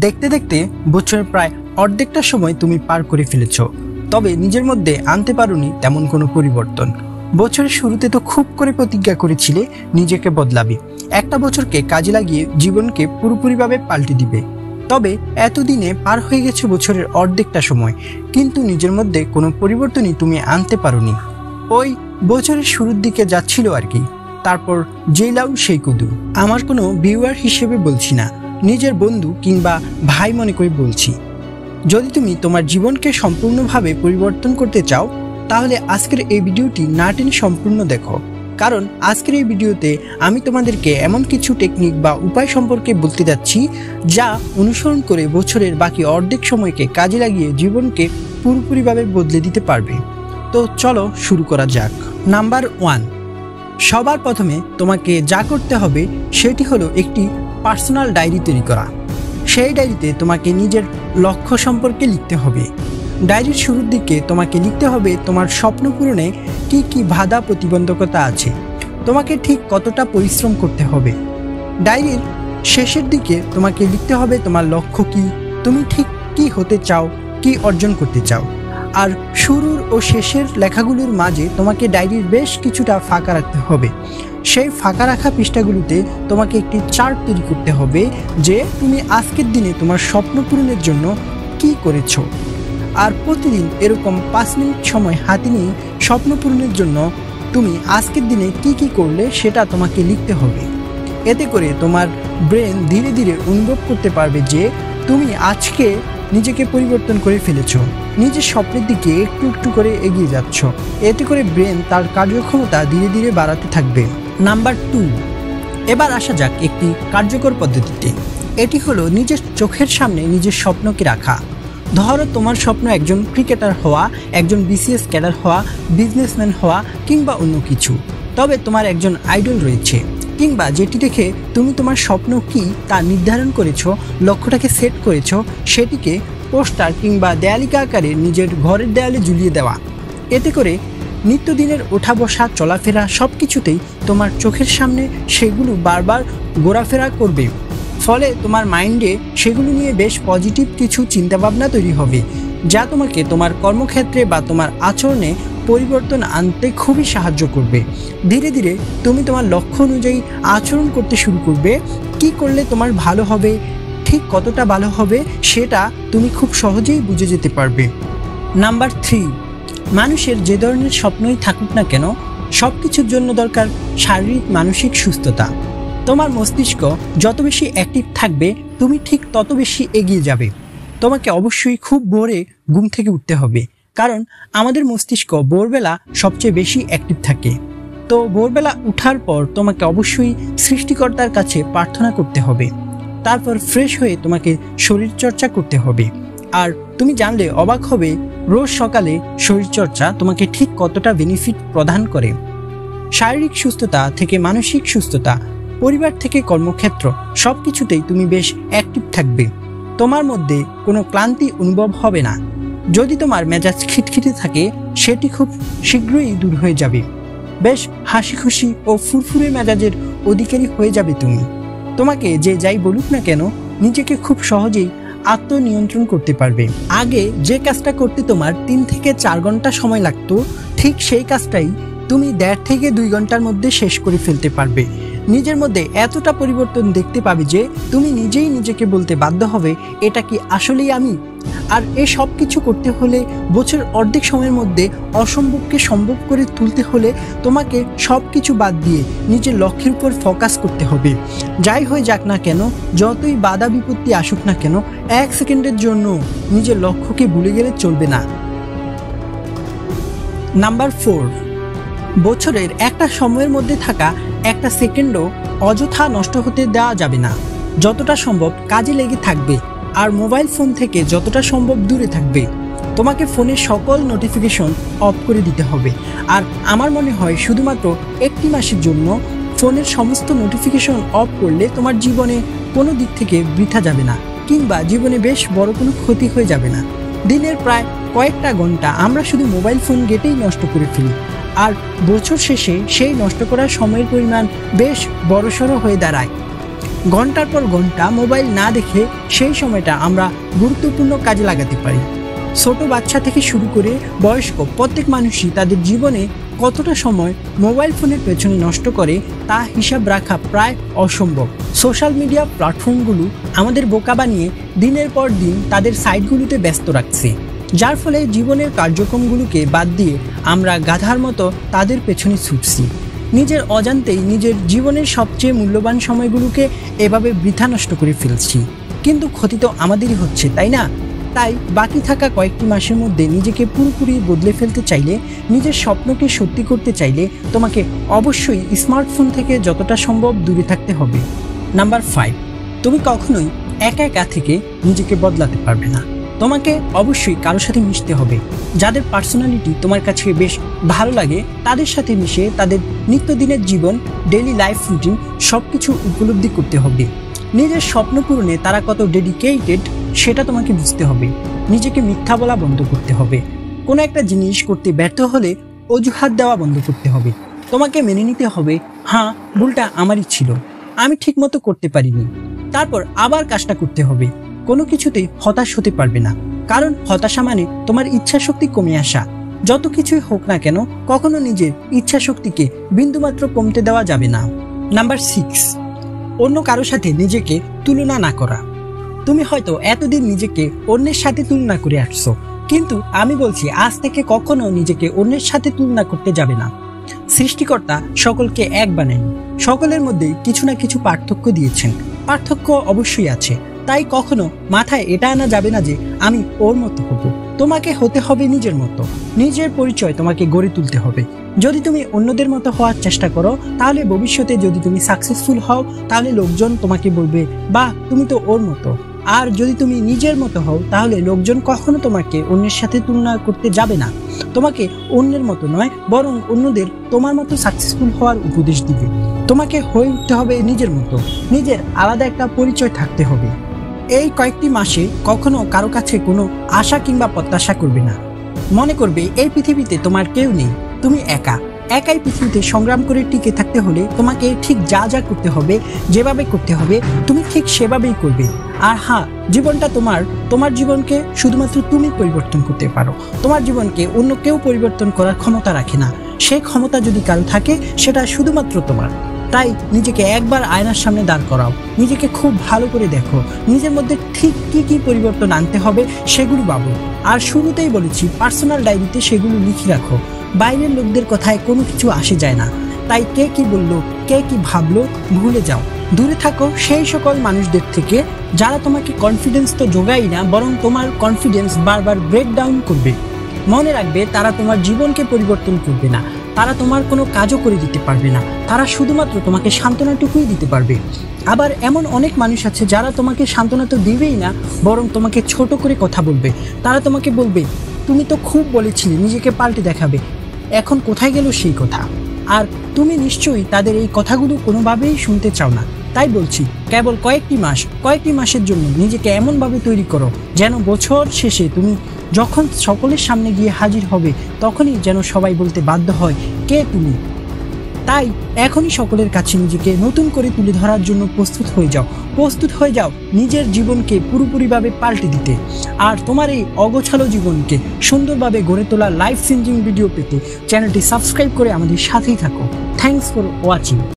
দেখতে দেখতে বছরের প্রায় অর্ধেকটা সময় তুমি পার করে ফেলেছ, তবে নিজের মধ্যে আনতে পারোনি তেমন কোনো পরিবর্তন। বছরের শুরুতে তো খুব করে প্রতিজ্ঞা করেছিলে নিজেকে বদলাবে, একটা বছরকে কাজে লাগিয়ে জীবনকে পুরোপুরিভাবে পাল্টে দিবে। তবে এতদিনে পার হয়ে গেছে বছরের অর্ধেকটা সময়, কিন্তু নিজের মধ্যে কোনো পরিবর্তনই তুমি আনতে পারোনি। ওই বছরের শুরুর দিকে যাচ্ছিল আর কি। তারপর যেই লাউ সেই কুদু। আমার কোনো ভিউয়ার হিসেবে বলছি না, নিজের বন্ধু কিংবা ভাই মনে করে বলছি। যদি তুমি তোমার জীবনকে সম্পূর্ণভাবে পরিবর্তন করতে চাও, তাহলে আজকের এই ভিডিওটি না টেনে সম্পূর্ণ দেখো। কারণ আজকের এই ভিডিওতে আমি তোমাদেরকে এমন কিছু টেকনিক বা উপায় সম্পর্কে বলতে যাচ্ছি, যা অনুসরণ করে বছরের বাকি অর্ধেক সময়কে কাজে লাগিয়ে জীবনকে পুরোপুরিভাবে বদলে দিতে পারবে। তো চলো শুরু করা যাক। নাম্বার 1, সবার প্রথমে তোমাকে যা করতে হবে সেটি হলো একটি পার্সোনাল ডায়েরি তৈরি করা। সেই ডায়েরিতে তোমাকে নিজের লক্ষ্য সম্পর্কে লিখতে হবে। ডায়েরির শুরুর দিকে তোমাকে লিখতে হবে তোমার স্বপ্ন পূরণে কি কি বাধা প্রতিবন্ধকতা আছে, তোমাকে ঠিক কতটা পরিশ্রম করতে হবে। ডায়েরির শেষের দিকে তোমাকে লিখতে হবে তোমার লক্ষ্য কি, তুমি ঠিক কি হতে চাও, কি অর্জন করতে চাও। আর শুরুর ও শেষের লেখাগুলোর মাঝে তোমাকে ডায়েরির বেশ কিছুটা ফাঁকা রাখতে হবে। সেই ফাঁকা রাখা পৃষ্ঠাগুলোতে তোমাকে একটি চার্ট তৈরি করতে হবে যে তুমি আজকের দিনে তোমার স্বপ্ন পূরণের জন্য কি করেছো। আর প্রতিদিন এরকম 5 মিনিট সময় হাতে নিয়ে স্বপ্ন পূরণের জন্য তুমি আজকের দিনে কি কি করলে সেটা তোমাকে লিখতে হবে। এতে করে তোমার ব্রেন ধীরে ধীরে অনুভব করতে পারবে যে তুমি আজকে নিজেকে পরিবর্তন করে ফেলেছো, নিজের স্বপ্নের দিকে একটু একটু করে এগিয়ে যাচ্ছ। এতে করে ব্রেন তার কার্যক্ষমতা ধীরে ধীরে বাড়াতে থাকবে। নাম্বার 2, এবার আসা যাক একটি কার্যকর পদ্ধতিতে। এটি হলো নিজের চোখের সামনে নিজের স্বপ্নকে রাখা। ধরো তোমার স্বপ্ন একজন ক্রিকেটার হওয়া, একজন বিসিএস ক্যাডার হওয়া, বিজনেসম্যান হওয়া কিংবা অন্য কিছু। তবে তোমার একজন আইডল রয়েছে, কিংবা যেটি দেখে তুমি তোমার স্বপ্ন কি তা নির্ধারণ করেছো, লক্ষ্যটাকে সেট করেছো, সেটিকে পোস্টার কিংবা দেয়ালিকা আকারে নিজের ঘরের দেয়ালে ঝুলিয়ে দেওয়া। এতে করে নিত্যদিনের ওঠা বসা চলাফেরা সব কিছুতেই তোমার চোখের সামনে সেগুলো বারবার ঘোরাফেরা করবে। ফলে তোমার মাইন্ডে সেগুলো নিয়ে বেশ পজিটিভ কিছু চিন্তাভাবনা তৈরি হবে, যা তোমাকে তোমার কর্মক্ষেত্রে বা তোমার আচরণে পরিবর্তন আনতে খুবই সাহায্য করবে। ধীরে ধীরে তুমি তোমার লক্ষ্য অনুযায়ী আচরণ করতে শুরু করবে। কি করলে তোমার ভালো হবে, ঠিক কতটা ভালো হবে সেটা তুমি খুব সহজেই বুঝে যেতে পারবে। নাম্বার 3, মানুষের যে ধরনের স্বপ্নই থাকুক না কেন, সব কিছুর জন্য দরকার শারীরিক মানসিক সুস্থতা। তোমার মস্তিষ্ক যত বেশি অ্যাক্টিভ থাকবে তুমি ঠিক তত বেশি এগিয়ে যাবে। তোমাকে অবশ্যই খুব ভোরে ঘুম থেকে উঠতে হবে, কারণ আমাদের মস্তিষ্ক ভোরবেলা সবচেয়ে বেশি অ্যাক্টিভ থাকে। তো ভোরবেলা উঠার পর তোমাকে অবশ্যই সৃষ্টিকর্তার কাছে প্রার্থনা করতে হবে। তারপর ফ্রেশ হয়ে তোমাকে শরীরচর্চা করতে হবে। আর তুমি জানলে অবাক হবে রোজ সকালে শরীরচর্চা তোমাকে ঠিক কতটা বেনিফিট প্রদান করে। শারীরিক সুস্থতা থেকে মানসিক সুস্থতা, পরিবার থেকে কর্মক্ষেত্র, সব কিছুতেই তুমি বেশ অ্যাক্টিভ থাকবে। তোমার মধ্যে কোনো ক্লান্তি অনুভব হবে না। যদি তোমার মেজাজ খিটখিটে থাকে সেটি খুব শীঘ্রই দূর হয়ে যাবে। বেশ হাসি খুশি ও ফুরফুরে মেজাজের অধিকারী হয়ে যাবে তুমি। তোমাকে যে যাই বলুক না কেন, নিজেকে খুব সহজেই আত্মনিয়ন্ত্রণ করতে পারবে। আগে যে কাজটা করতে তোমার 3 থেকে 4 ঘন্টা সময় লাগতো, ঠিক সেই কাজটাই তুমি 1.5 থেকে 2 ঘন্টার মধ্যে শেষ করে ফেলতে পারবে। নিজের মধ্যে এতটা পরিবর্তন দেখতে পাবে যে তুমি নিজেই নিজেকে বলতে বাধ্য হবে, এটা কি আসলেই আমি? আর এই সব কিছু করতে হলে, বছর অর্ধেক সময়ের মধ্যে অসম্ভবকে সম্ভব করে তুলতে হলে তোমাকে সব কিছু বাদ দিয়ে নিজের লক্ষ্যের উপর ফোকাস করতে হবে। যাই হয়ে যাক না কেন, যতই বাধা বিপত্তি আসুক না কেন, 1 সেকেন্ডের জন্য নিজের লক্ষ্যকে ভুলে গেলে চলবে না। নাম্বার 4, বছরের একটা সময়ের মধ্যে থাকা একটা সেকেন্ডও অযথা নষ্ট হতে দেওয়া যাবে না। যতটা সম্ভব কাজে লেগে থাকবে, আর মোবাইল ফোন থেকে যতটা সম্ভব দূরে থাকবে। তোমাকে ফোনের সকল নোটিফিকেশন অফ করে দিতে হবে। আর আমার মনে হয় শুধুমাত্র 1 মাসের জন্য ফোনের সমস্ত নোটিফিকেশন অফ করলে তোমার জীবনে কোনো দিক থেকে বৃথা যাবে না, কিংবা জীবনে বেশ বড় কোনো ক্ষতি হয়ে যাবে না। দিনের প্রায় কয়েকটা ঘন্টা আমরা শুধু মোবাইল ফোন ঘেঁটেই নষ্ট করে ফেলি, আর বছর শেষে সেই নষ্ট করার সময়ের পরিমাণ বেশ বড়সড় হয়ে দাঁড়ায়। ঘন্টার পর ঘন্টা মোবাইল না দেখে সেই সময়টা আমরা গুরুত্বপূর্ণ কাজে লাগাতে পারি। ছোট বাচ্চা থেকে শুরু করে বয়স্ক প্রত্যেক মানুষই তাদের জীবনে কতটা সময় মোবাইল ফোনের পেছনে নষ্ট করে তা হিসাব রাখা প্রায় অসম্ভব। সোশ্যাল মিডিয়া প্ল্যাটফর্মগুলো আমাদের বোকা বানিয়ে দিনের পর দিন তাদের সাইটগুলোতে ব্যস্ত রাখছে, যার ফলে জীবনের কার্যক্রমগুলোকে বাদ দিয়ে আমরা গাধার মতো তাদের পেছনে ছুটছি। নিজের অজান্তেই নিজের জীবনের সবচেয়ে মূল্যবান সময়গুলোকে এভাবে বৃথা নষ্ট করে ফেলছি, কিন্তু ক্ষতি তো আমাদেরই হচ্ছে, তাই না? তাই বাকি থাকা কয়েকটি মাসের মধ্যে নিজেকে পুরোপুরি বদলে ফেলতে চাইলে, নিজের স্বপ্নকে সত্যি করতে চাইলে তোমাকে অবশ্যই স্মার্টফোন থেকে যতটা সম্ভব দূরে থাকতে হবে। নাম্বার 5, তুমি কখনোই একা একা থেকে নিজেকে বদলাতে পারবে না। তোমাকে অবশ্যই কারোর সাথে মিশতে হবে। যাদের পার্সোনালিটি তোমার কাছে বেশ ভালো লাগে তাদের সাথে মিশে তাদের নিত্যদিনের জীবন, ডেইলি লাইফ রুটিন সবকিছু উপলব্ধি করতে হবে। নিজের স্বপ্ন পূরণে তারা কত ডেডিকেটেড সেটা তোমাকে বুঝতে হবে। নিজেকে মিথ্যা বলা বন্ধ করতে হবে। কোনো একটা জিনিস করতে ব্যর্থ হলে অজুহাত দেওয়া বন্ধ করতে হবে। তোমাকে মেনে নিতে হবে, হ্যাঁ ভুলটা আমারই ছিল, আমি ঠিকমতো করতে পারিনি। তারপর আবার কাজটা করতে হবে। কোনো কিছুতেই হতাশ হতে পারবে না, কারণ হতাশা মানে তোমার ইচ্ছা শক্তি কমে আসা। যত কিছুই হোক না কেন, কখনো নিজের ইচ্ছা শক্তিকে বিন্দুমাত্র কমতে দেওয়া যাবে না। নাম্বার 6, অন্য কারোর সাথে নিজেকে তুলনা না করা। তুমি হয়তো এতদিন নিজেকে অন্যের সাথে তুলনা করে আসছো, কিন্তু আমি বলছি আজ থেকে কখনো নিজেকে অন্যের সাথে তুলনা করতে যাবে না। সৃষ্টিকর্তা সকলকে এক বানায়নি, সকলের মধ্যেই কিছু না কিছু পার্থক্য দিয়েছেন। পার্থক্য অবশ্যই আছে, তাই কখনো মাথায় এটা আনা যাবে না যে আমি ওর মতো হব। তোমাকে হতে হবে নিজের মতো। নিজের পরিচয় তোমাকে গড়ে তুলতে হবে। যদি তুমি অন্যদের মতো হওয়ার চেষ্টা করো, তাহলে ভবিষ্যতে যদি তুমি সাকসেসফুল হও, তাহলে লোকজন তোমাকে বলবে বাহ তুমি তো ওর মতো। আর যদি তুমি নিজের মতো হও, তাহলে লোকজন কখনো তোমাকে অন্যের সাথে তুলনা করতে যাবে না। তোমাকে অন্যের মতো নয়, বরং অন্যদের তোমার মতো সাকসেসফুল হওয়ার উপদেশ দিবে। তোমাকে হয়ে উঠতে হবে নিজের মতো। নিজের আলাদা একটা পরিচয় থাকতে হবে। এই কয়েকটি মাসে কখনো কারো কাছে কোনো আশা কিংবা প্রত্যাশা করবে না। মনে করবে এই পৃথিবীতে তোমার কেউ নেই, তুমি একাই পৃথিবীতে সংগ্রাম করে টিকে থাকতে হলে তোমাকে ঠিক যা যা করতে হবে, যেভাবে করতে হবে, তুমি ঠিক সেভাবেই করবে। আর হ্যাঁ, জীবনটা তোমার জীবনকে শুধুমাত্র তুমি পরিবর্তন করতে পারো। তোমার জীবনকে অন্য কেউ পরিবর্তন করার ক্ষমতা রাখে না। সেই ক্ষমতা যদি কারো থাকে, সেটা শুধুমাত্র তোমার। তাই নিজেকে একবার আয়নার সামনে দাঁড় করাও, নিজেকে খুব ভালো করে দেখো, নিজের মধ্যে ঠিক কি পরিবর্তন আনতে হবে সেগুলো ভাবো। আর শুরুতেই বলেছি, পার্সোনাল ডায়েরিতে সেগুলো লিখে রাখো। বাইরের লোকদের কথায় কোনো কিছু আসে যায় না, তাই কে কি বললো, কে কি ভাবলো ভুলে যাও। দূরে থাকো সেই সকল মানুষদের থেকে যারা তোমাকে কনফিডেন্স তো যোগায় না, বরং তোমার কনফিডেন্স বারবার ব্রেকডাউন করবে। মনে রাখবে, তারা তোমার জীবনকে পরিবর্তন করবে না, তারা তোমার কোনো কাজও করে দিতে পারবে না। তারা শুধুমাত্র তোমাকে সান্ত্বনাটুকুই দিতে পারবে। আবার এমন অনেক মানুষ আছে যারা তোমাকে সান্ত্বনা তো দিবেই না, বরং তোমাকে ছোট করে কথা বলবে। তারা তোমাকে বলবে, তুমি তো খুব বলেছিলে নিজেকে পাল্টে দেখাবে, এখন কোথায় গেল সেই কথা। আর তুমি নিশ্চয়ই তাদের এই কথাগুলো কোনোভাবেই শুনতে চাও না। তাই বলছি, কেবল কয়েকটি মাসের জন্য নিজেকে এমনভাবে তৈরি করো যেন বছর শেষে তুমি যখন সকলের সামনে গিয়ে হাজির হবে, তখনই যেন সবাই বলতে বাধ্য হয় কে তুমি। তাই এখনই সকলের কাছে নিজেকে নতুন করে তুলে ধরার জন্য প্রস্তুত হয়ে যাও নিজের জীবনকে পুরোপুরিভাবে পাল্টে দিতে। আর তোমার এই অগোছালো জীবনকে সুন্দরভাবে গড়ে তোলা লাইফ চেঞ্জিং ভিডিও পেতে চ্যানেলটি সাবস্ক্রাইব করে আমাদের সাথেই থাকো। Thanks for watching.